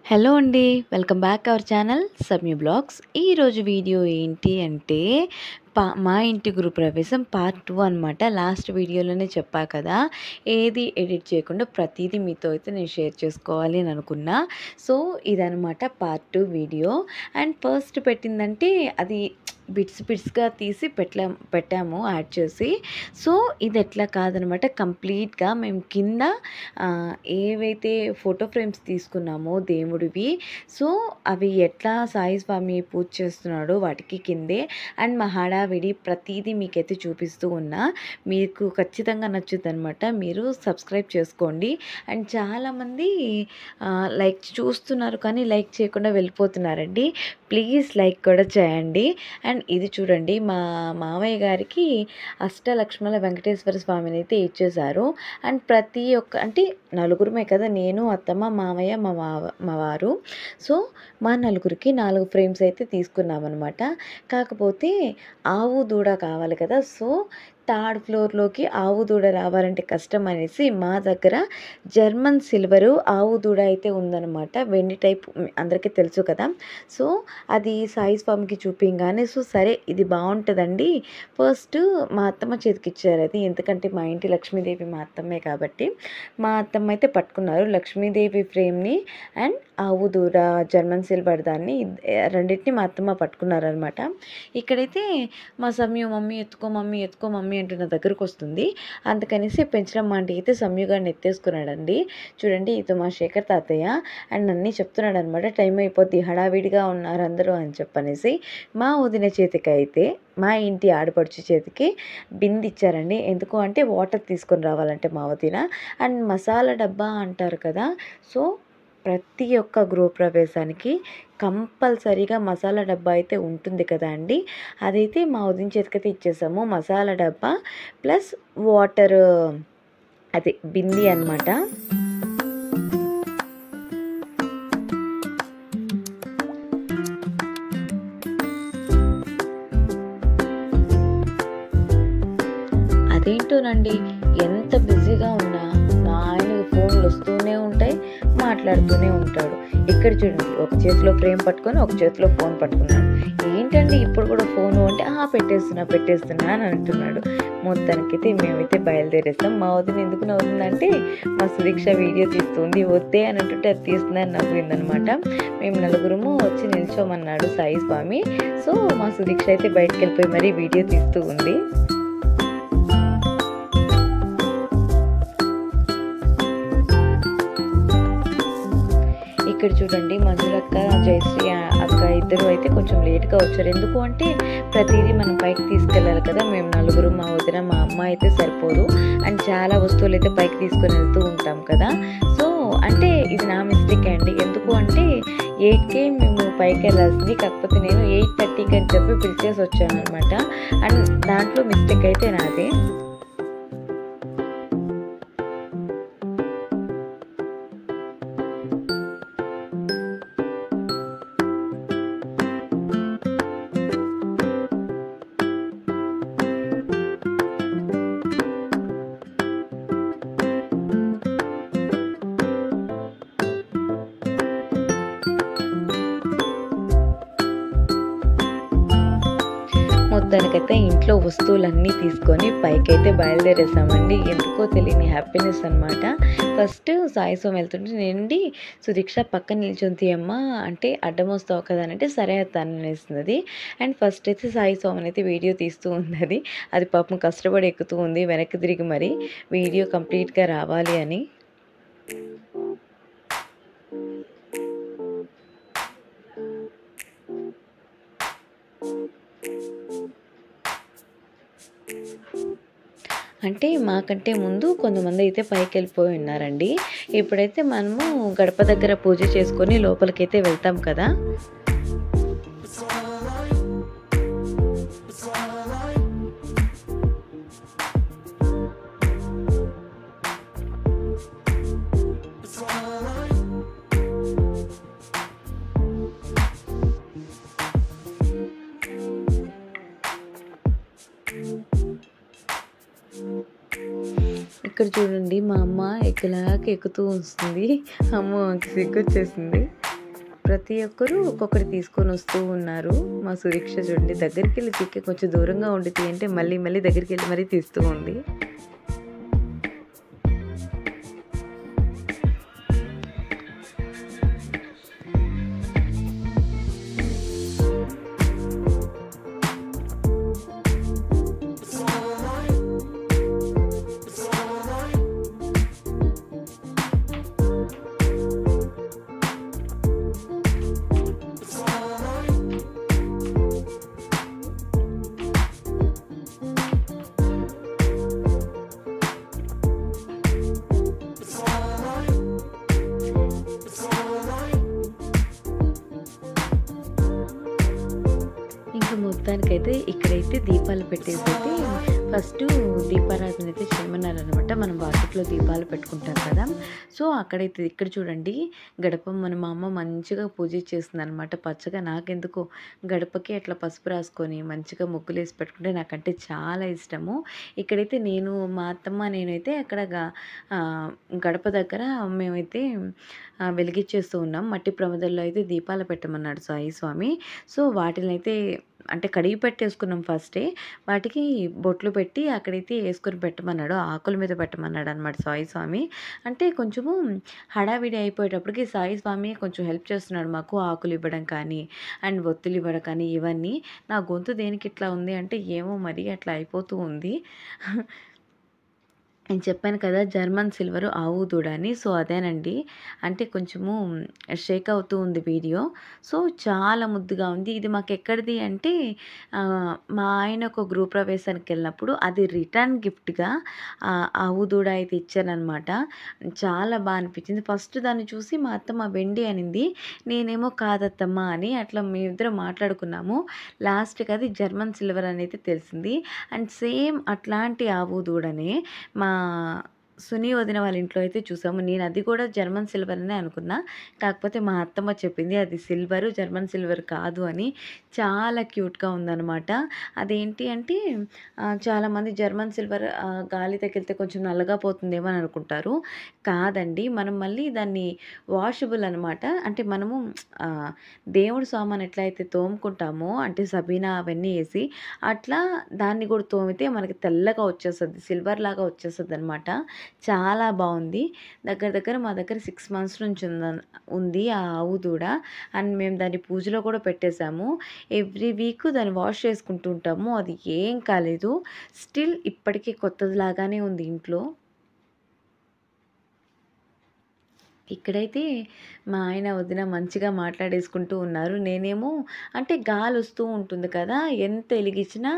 Hello అండి. Welcome back our channel Samyu blogs. ఈరోజు video ఏంటి అంటే మా ఇంటి గృహప్రవేశం పార్ట్ 2 అనమాట. లాస్ట్ వీడియోలోనే చెప్పా కదా, ఏది ఎడిట్ చేయకుండా ప్రతిదీ మీతో అయితే నేను షేర్ చేసుకోవాలి అని అనుకున్నా. సో ఇదనమాట పార్ట్ 2 వీడియో. అండ్ ఫస్ట్ పెట్టిందంటే అది బిట్స్గా తీసి పెట్టాము యాడ్ చేసి. సో ఇది ఎట్లా కాదనమాట, కంప్లీట్గా మేము కింద ఏవైతే ఫోటో ఫ్రేమ్స్ తీసుకున్నామో దేవుడివి, సో అవి ఎట్లా సాయి స్వామి పూజ చేస్తున్నాడో వాటికి కిందే అండ్ మా హడావిడి ప్రతిదీ మీకైతే చూపిస్తూ ఉన్నా. మీకు ఖచ్చితంగా నచ్చుద్ది అనమాట. మీరు సబ్స్క్రైబ్ చేసుకోండి. అండ్ చాలామంది లైక్ చూస్తున్నారు కానీ లైక్ చేయకుండా వెళ్ళిపోతున్నారండి. ప్లీజ్ లైక్ కూడా చేయండి. అండ్ ఇది చూడండి, మా మామయ్య గారికి అష్టలక్ష్మల వెంకటేశ్వర స్వామిని అయితే ఇచ్చేశారు. అండ్ ప్రతి ఒక్క అంటే నలుగురమే కదా, నేను అత్తమ్మ మామయ్య మా వారు. సో మా నలుగురికి 4 ఫ్రేమ్స్ అయితే తీసుకున్నామన్నమాట. కాకపోతే ఆవు దూడ కావాలి కదా, సో థర్డ్ ఫ్లోర్లోకి ఆవు దూడ రావాలంటే కష్టం అనేసి మా దగ్గర జర్మన్ సిల్వరు ఆవు దూడ అయితే ఉందన్నమాట. వెండి టైప్ అందరికీ తెలుసు కదా. సో అది సాయి స్వామికి చూపించగానే సో సరే ఇది బాగుంటుందండి, ఫస్ట్ మా అత్తమ్మ చేతికి ఇచ్చారు అది. ఎందుకంటే మా ఇంటి లక్ష్మీదేవి మా అత్తమ్మే కాబట్టి మా అత్తమ్మ అయితే పట్టుకున్నారు లక్ష్మీదేవి ఫ్రేమ్ని అండ్ ఆవు దూడ జర్మన్ సిల్వర్ దాన్ని రెండింటిని మా అత్తమ్మ పట్టుకున్నారనమాట. ఇక్కడైతే మా సమ్యు మమ్మీ ఎత్తుకో మమ్మీ ఎత్తుకో మమ్మీ అంటూ నా దగ్గరకు వస్తుంది. అందుకనేసి పెంచడం మాంటి అయితే సమ్యు గారిని ఎత్తేసుకున్నాడండి. చూడండి ఇది మా శేఖర్ తాతయ్య. అండ్ అన్నీ చెప్తున్నాడు అనమాట, టైం అయిపోద్ది హడావిడిగా ఉన్నారు అందరూ అని చెప్పనేసి. మా వదిన చేతికి అయితే మా ఇంటి ఆడపడుచు చేతికి బింది ఇచ్చారండి. ఎందుకు అంటే వాటర్ తీసుకొని రావాలంటే మా వదిన. అండ్ మసాలా డబ్బా అంటారు కదా, సో ప్రతి ఒక్క గృహప్రవేశానికి కంపల్సరీగా మసాలా డబ్బా అయితే ఉంటుంది కదా అండి. అదైతే మా వదిన చేతికైతే ఇచ్చేసాము. మసాలా డబ్బా ప్లస్ వాటర్, అదే బింది అనమాట. అదేంటోనండి, ఎంత బిజీగా ఉన్నా మా ఆయనకి ఫోన్లు వస్తూనే ఉంటాయి, మాట్లాడుతూనే ఉంటాడు. ఇక్కడ చూడండి, ఒక చేతిలో ఫ్రేమ్ పట్టుకొని ఒక చేతిలో ఫోన్ పట్టుకున్నాడు. ఏంటండి ఇప్పుడు కూడా ఫోను అంటే పెట్టేస్తున్నా అని అంటున్నాడు. మొత్తానికైతే మేమైతే బయలుదేరేస్తాం. మా వదిన ఎందుకు నవ్వుతుందంటే మా సుదీక్ష వీడియో తీస్తుంది, వద్దే అని అంటుంటే అది తీస్తుందని నవ్విందనమాట. మేము నలుగురము వచ్చి నిల్చోమన్నాడు సాయి స్వామి. సో మా సుదీక్ష అయితే బయటకు వెళ్ళిపోయి మరీ వీడియో తీస్తూ ఉంది. ఇక్కడ చూడండి, మంజులక్క జయశ్రీ అక్క ఇద్దరు అయితే కొంచెం లేట్గా వచ్చారు. ఎందుకు అంటే ప్రతిదీ మనం పైకి తీసుకెళ్ళాలి కదా. మేము నలుగురు, మా వదిన మా అమ్మ అయితే సరిపోరు. అండ్ చాలా వస్తువులు అయితే పైకి తీసుకొని వెళ్తూ ఉంటాం కదా. సో అంటే ఇది నా మిస్టేక్ అండి. ఎందుకు అంటే 8కే మేము పైకి వెళ్ళాల్సింది, కాకపోతే నేను 8:30కి అని చెప్పి పిలిచేసి వచ్చాను అనమాట. అండ్ దాంట్లో మిస్టేక్ అయితే నాదే. మొత్తానికైతే ఇంట్లో వస్తువులన్నీ తీసుకొని పైకైతే బయలుదేరేసామండి. ఎందుకో తెలియని హ్యాపీనెస్ అనమాట. ఫస్ట్ సాయి స్వామి వెళ్తుంటే నేనండి సుదీక్ష పక్కన నిల్చుంది అమ్మ అంటే అడ్డం వస్తావు కదా అంటే సరే తను అనేస్తున్నది. అండ్ ఫస్ట్ అయితే సాయి స్వామిని అయితే వీడియో తీస్తూ ఉన్నది. అది పాపం కష్టపడి ఎక్కుతూ ఉంది వెనక్కి తిరిగి, మరి వీడియో కంప్లీట్గా రావాలి అని. అంటే మాకంటే ముందు కొంతమంది అయితే పైకి వెళ్ళిపోయి ఉన్నారండి. ఇప్పుడైతే మనము గడప దగ్గర పూజ చేసుకొని లోపలికైతే వెళ్తాం కదా. ఇక్కడ చూడండి, మా అమ్మ ఎక్కుతూ వస్తుంది. అమ్మో సిగ్గు వచ్చేసింది. ప్రతి ఒక్కరూ ఒక్కొక్కటి తీసుకొని వస్తూ ఉన్నారు. మా సుదీక్ష చూడండి దగ్గరికి వెళ్ళి తీకే కొంచెం దూరంగా ఉండి తీయంటే మళ్ళీ మళ్ళీ దగ్గరికి వెళ్ళి మరీ తీస్తూ ఉంది. మొత్తానికైతే ఇక్కడైతే దీపాలు పెట్టేసైతే ఫస్ట్ దీపారాధన అయితే చేయమన్నారనమాట. మనం వాకిట్లో దీపాలు పెట్టుకుంటాం కదా. సో అక్కడైతే ఇక్కడ చూడండి గడప మన మా అమ్మ మంచిగా పూజ చేస్తుంది అనమాట. పచ్చగా నాకెందుకో గడపకి అట్లా పసుపు రాసుకొని మంచిగా ముగ్గులు వేసి పెట్టుకుంటే నాకంటే చాలా ఇష్టము. ఇక్కడైతే నేను మా అత్తమ్మ నేనైతే అక్కడ గడప దగ్గర మేమైతే వెలిగించేస్తూ ఉన్నాం. మట్టి ప్రమిదల్లో అయితే దీపాలు పెట్టమన్నాడు సాయి స్వామి. సో వాటిని అయితే అంటే కడిగి పెట్టేసుకున్నాం ఫస్టే. వాటికి బొట్లు పెట్టి అక్కడైతే వేసుకొని పెట్టమన్నాడు. ఆకుల మీద పెట్టమన్నాడు అనమాట సాయి స్వామి. అంటే కొంచెము హడావిడి అయిపోయేటప్పటికి సాయి స్వామి కొంచెం హెల్ప్ చేస్తున్నాడు మాకు. ఆకులు ఇవ్వడం కానీ అండ్ ఒత్తులు ఇవ్వడం కానీ ఇవన్నీ. నా గొంతు దేనికి ఇట్లా ఉంది అంటే ఏమో మరి అట్లా అయిపోతూ ఉంది. నేను చెప్పాను కదా జర్మన్ సిల్వర్ ఆవు దూడ అని. సో అదేనండి. అంటే కొంచెము షేక్ అవుతూ ఉంది వీడియో. సో చాలా ముద్దుగా ఉంది. ఇది మాకు ఎక్కడిది అంటే మా ఆయన ఒక గృహ ప్రవేశానికి వెళ్ళినప్పుడు అది రిటర్న్ గిఫ్ట్గా ఆవు దూడ అయితే ఇచ్చానమాట. చాలా బాగా అనిపించింది. ఫస్ట్ దాన్ని చూసి మా అత్తమ్మ వెండి అనింది. నేనేమో కాదత్తమ్మ అని అట్లా మేమిద్దరం మాట్లాడుకున్నాము. లాస్ట్కి అది జర్మన్ సిల్వర్ అనేది తెలిసింది. అండ్ సేమ్ అట్లాంటి ఆవు దూడనే మా సునీ వదిన వాళ్ళ ఇంట్లో అయితే చూసాము. నేను అది కూడా జర్మన్ సిల్వర్ అనే అనుకున్నా. కాకపోతే మా అత్తమ్మ చెప్పింది అది సిల్వరు జర్మన్ సిల్వర్ కాదు అని. చాలా క్యూట్గా ఉందన్నమాట. అదేంటి అంటే చాలామంది జర్మన్ సిల్వర్ గాలి తగిలితే కొంచెం నల్లగా పోతుందేమో అని అనుకుంటారు. కాదండి, మనం మళ్ళీ దాన్ని వాషబుల్ అనమాట. అంటే మనము దేవుడి సామాన్ ఎట్లయితే తోముకుంటామో అంటే సబీనా అవన్నీ వేసి అట్లా దాన్ని కూడా తోమితే మనకి తెల్లగా వచ్చేస్తుంది, సిల్వర్ లాగా వచ్చేస్తుంది అనమాట. చాలా బాగుంది. దగ్గర దగ్గర మా దగ్గర 6 months నుంచి ఉంది ఆ ఆవు దూడ. అండ్ మేము దాన్ని పూజలో కూడా పెట్టేశాము. ఎవ్రీ వీక్ దాన్ని వాష్ చేసుకుంటూ ఉంటాము. అది ఏం కాలేదు. స్టిల్ ఇప్పటికీ కొత్తదిలాగానే ఉంది ఇంట్లో. ఇక్కడైతే మా ఆయన వదిన మంచిగా మాట్లాడేసుకుంటూ ఉన్నారు. నేనేమో అంటే గాలి వస్తూ ఉంటుంది కదా, ఎంత వెలిగించినా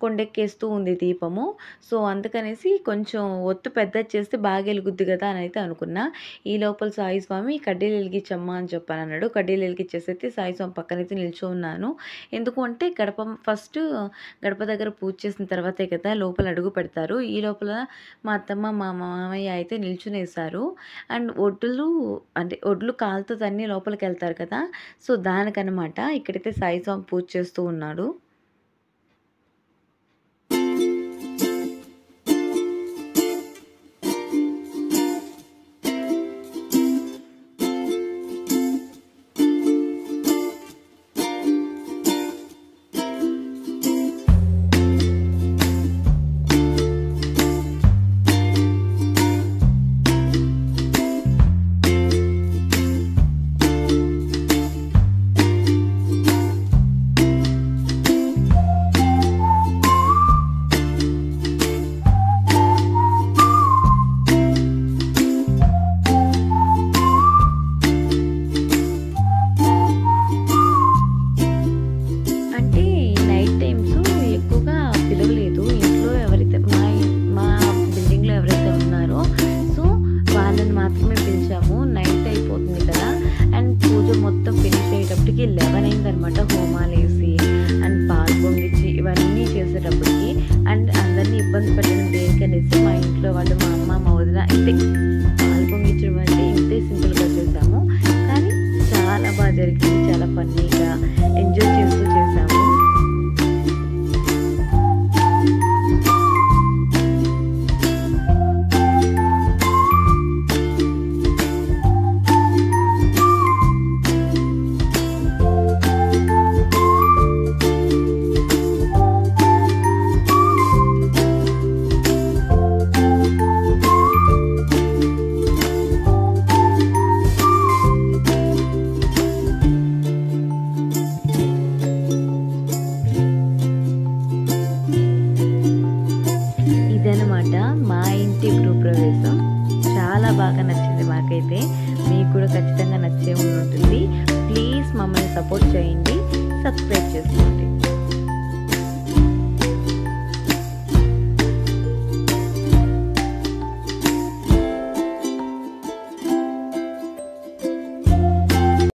కొండెక్కేస్తూ ఉంది దీపము. సో అందుకనేసి కొంచెం ఒత్తు పెద్దది చేస్తే బాగా వెలుగుద్ది కదా అని అయితే అనుకున్నా. ఈ లోపల సాయి స్వామి కడ్డీలు వెలిగించమ్మా అని చెప్పాను అన్నాడు. కడ్డీలు వెలిగించేసైతే సాయి స్వామి పక్కనైతే నిల్చో ఉన్నాను. ఎందుకు అంటే ఫస్ట్ గడప దగ్గర పూజ చేసిన తర్వాతే కదా లోపల అడుగు పెడతారు. ఈ లోపల మా అత్తమ్మ మా మామయ్య అయితే నిల్చునేశారు. అండ్ ఒడ్లు కాలుతో తన్ని లోపలికి వెళ్తారు కదా, సో దానికనమాట ఇక్కడైతే సాయి స్వామి పూజ చేస్తూ ఉన్నాడు. నాకైతే. మీకు కూడా ఖచ్చితంగా నచ్చే ఉంటుంది. ప్లీజ్ మమ్మల్ని సపోర్ట్ చేయండి, సబ్స్క్రైబ్ చేసుకోండి.